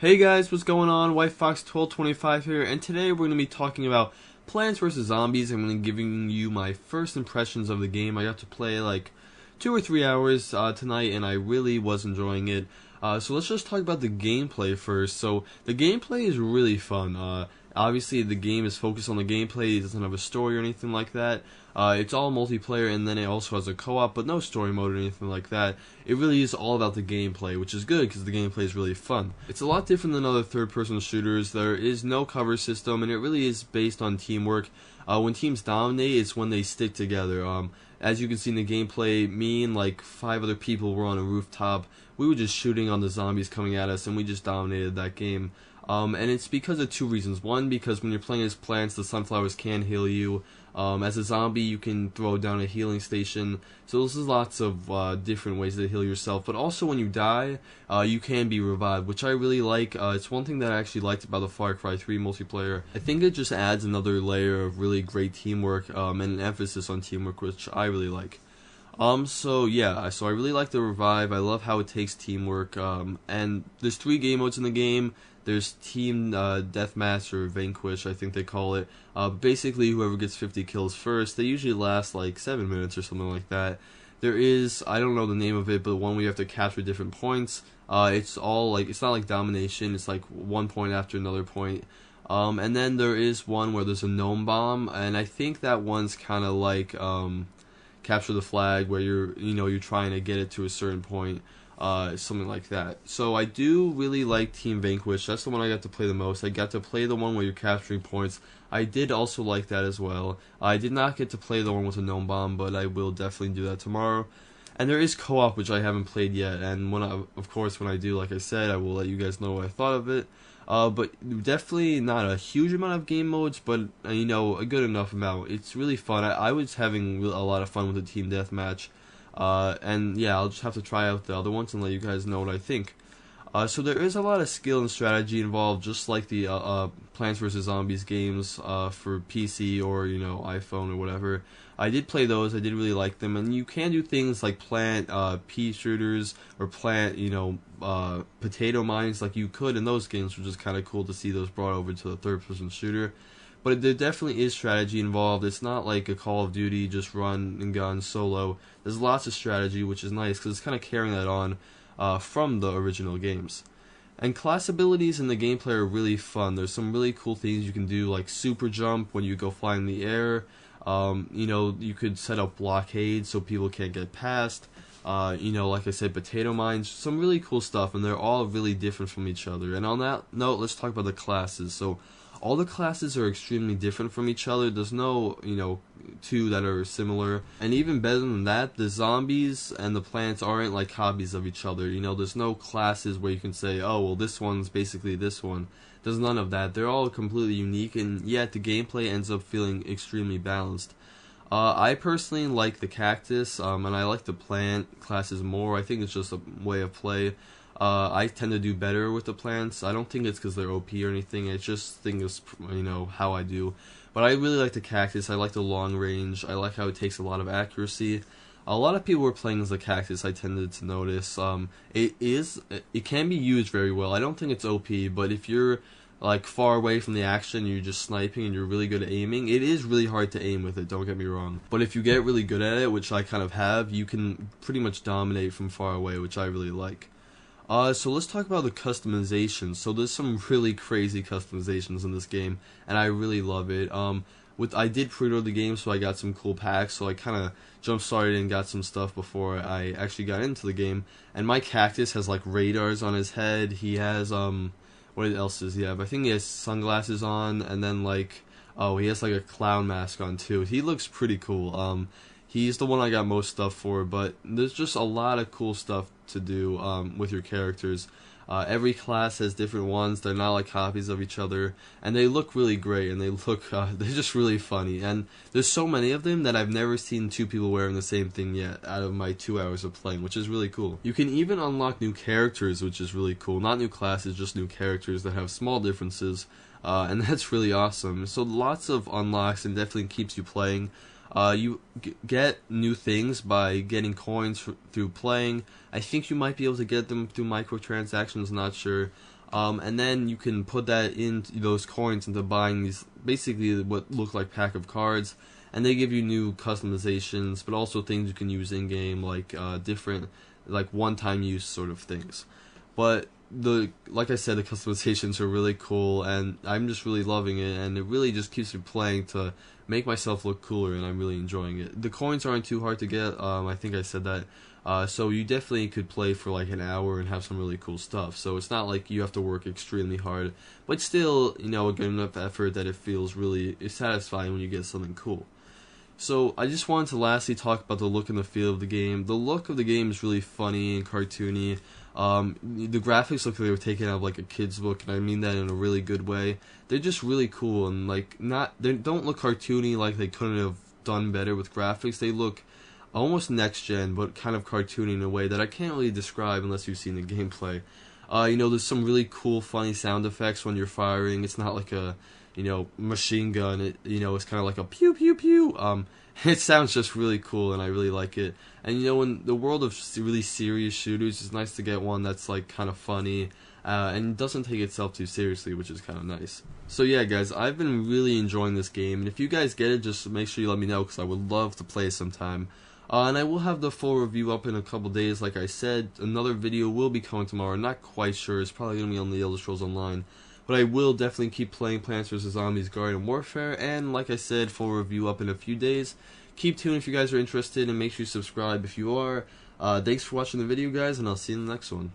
Hey guys, what's going on? White Fox 1225 here, and today we're going to be talking about Plants vs. Zombies. I'm going to be giving you my first impressions of the game. I got to play like 2 or 3 hours tonight, and I really was enjoying it. So let's just talk about the gameplay first. So the gameplay is really fun. Obviously, the game is focused on the gameplay. It doesn't have a story or anything like that. It's all multiplayer, and then it also has a co-op, but no story mode or anything like that. It really is all about the gameplay, which is good because the gameplay is really fun. It's a lot different than other third-person shooters. There is no cover system, and it really is based on teamwork. When teams dominate, it's when they stick together. As you can see in the gameplay, me and like 5 other people were on a rooftop. We were just shooting on the zombies coming at us, and we just dominated that game. And it's because of 2 reasons. One, because when you're playing as plants, the sunflowers can heal you. As a zombie, you can throw down a healing station. So there's lots of different ways to heal yourself. But also when you die, you can be revived, which I really like. It's one thing that I actually liked about the Far Cry 3 multiplayer. I think it just adds another layer of really great teamwork and an emphasis on teamwork, which I really like. So I really like the revive. I love how it takes teamwork. And there's 3 game modes in the game. There's Team Deathmatch or Vanquish, I think they call it. Basically, whoever gets 50 kills first. They usually last like 7 minutes or something like that. There is, I don't know the name of it, but one where you have to capture different points. It's all like, it's not like domination. It's like 1 point after another point. And then there is one where there's a gnome bomb, and I think that one's kind of like capture the flag, where you're trying to get it to a certain point. Something like that. So I do really like Team Vanquish. That's the one I got to play the most. I got to play the one where you're capturing points. I did also like that as well. I did not get to play the one with the gnome bomb, but I will definitely do that tomorrow. And there is co-op, which I haven't played yet, and of course when I do, like I said, I will let you guys know what I thought of it. But definitely not a huge amount of game modes, but a good enough amount. It's really fun. I was having a lot of fun with the Team Deathmatch. And yeah, I'll just have to try out the other ones and let you guys know what I think. So there is a lot of skill and strategy involved, just like the Plants vs. Zombies games for PC or iPhone or whatever. I did play those. I did really like them, and you can do things like plant pea shooters or plant potato mines like you could in those games, which is kind of cool to see those brought over to the third-person shooter. But there definitely is strategy involved. It's not like a Call of Duty, just run and gun solo. There's lots of strategy, which is nice, because it's kind of carrying that on from the original games. And class abilities in the gameplay are really fun. There's some really cool things you can do, like super jump when you go fly in the air. You could set up blockades so people can't get past. Like I said, potato mines. Some really cool stuff, and they're all really different from each other. And on that note, let's talk about the classes. So all the classes are extremely different from each other. There's no, 2 that are similar. And even better than that, the zombies and the plants aren't like copies of each other. There's no classes where you can say, oh, well, this one's basically this one. There's none of that. They're all completely unique, and yet the gameplay ends up feeling extremely balanced. I personally like the cactus, and I like the plant classes more. I think it's just a way of play. I tend to do better with the plants. I don't think it's because they're OP or anything. I just think it's how I do. But I really like the cactus. I like the long range. I like how it takes a lot of accuracy. A lot of people were playing as the cactus. I tended to notice. It can be used very well. I don't think it's OP, but if you're like far away from the action, you're just sniping and you're really good at aiming, it is really hard to aim with it, don't get me wrong. But if you get really good at it, which I kind of have, you can pretty much dominate from far away, which I really like. So let's talk about the customization. So there's some really crazy customizations in this game, and I really love it. I did pre-order the game, so I got some cool packs, so I kind of jump-started and got some stuff before I actually got into the game. And my cactus has like radars on his head. He has what else does he have? I think he has sunglasses on, and then he has like a clown mask on too. He looks pretty cool. He's the one I got most stuff for, but there's just a lot of cool stuff to do with your characters. Every class has different ones. They're not like copies of each other, and they look really great, and they're just really funny. And there's so many of them that I've never seen 2 people wearing the same thing yet out of my 2 hours of playing, which is really cool. You can even unlock new characters, which is really cool. Not new classes, just new characters that have small differences, and that's really awesome. So lots of unlocks, and definitely keeps you playing. You get new things by getting coins through playing. I think you might be able to get them through microtransactions, not sure. And then you can put that into those coins into buying these basically what look like pack of cards, and they give you new customizations, but also things you can use in game, like different like one-time use sort of things. But like I said, the customizations are really cool, and I'm just really loving it, and it really just keeps me playing to make myself look cooler, and I'm really enjoying it. The coins aren't too hard to get. I think I said that. So you definitely could play for like an hour and have some really cool stuff. So it's not like you have to work extremely hard, but still, you know, a good enough effort that it feels really satisfying when you get something cool. So I just wanted to lastly talk about the look and the feel of the game. The look of the game is really funny and cartoony. The graphics look like they were taken out of like a kid's book, and I mean that in a really good way. They're just really cool, and like they don't look cartoony like they couldn't have done better with graphics. They look almost next gen, but kind of cartoony in a way that I can't really describe unless you've seen the gameplay. You know, there's some really cool, funny sound effects when you're firing. It's not like a, you know, machine gun. It's kind of like a pew pew pew. It sounds just really cool, and I really like it. And you know, in the world of really serious shooters, it's nice to get one that's like kind of funny, and doesn't take itself too seriously, which is kind of nice. So yeah, guys, I've been really enjoying this game, and if you guys get it, just make sure you let me know, because I would love to play sometime. And I will have the full review up in a couple days, like I said. Another video will be coming tomorrow, not quite sure, it's probably going to be on the Elder Scrolls Online. But I will definitely keep playing Plants vs. Zombies Graden Warfare, and like I said, full review up in a few days. Keep tuned if you guys are interested, and make sure you subscribe if you are. Thanks for watching the video, guys, and I'll see you in the next one.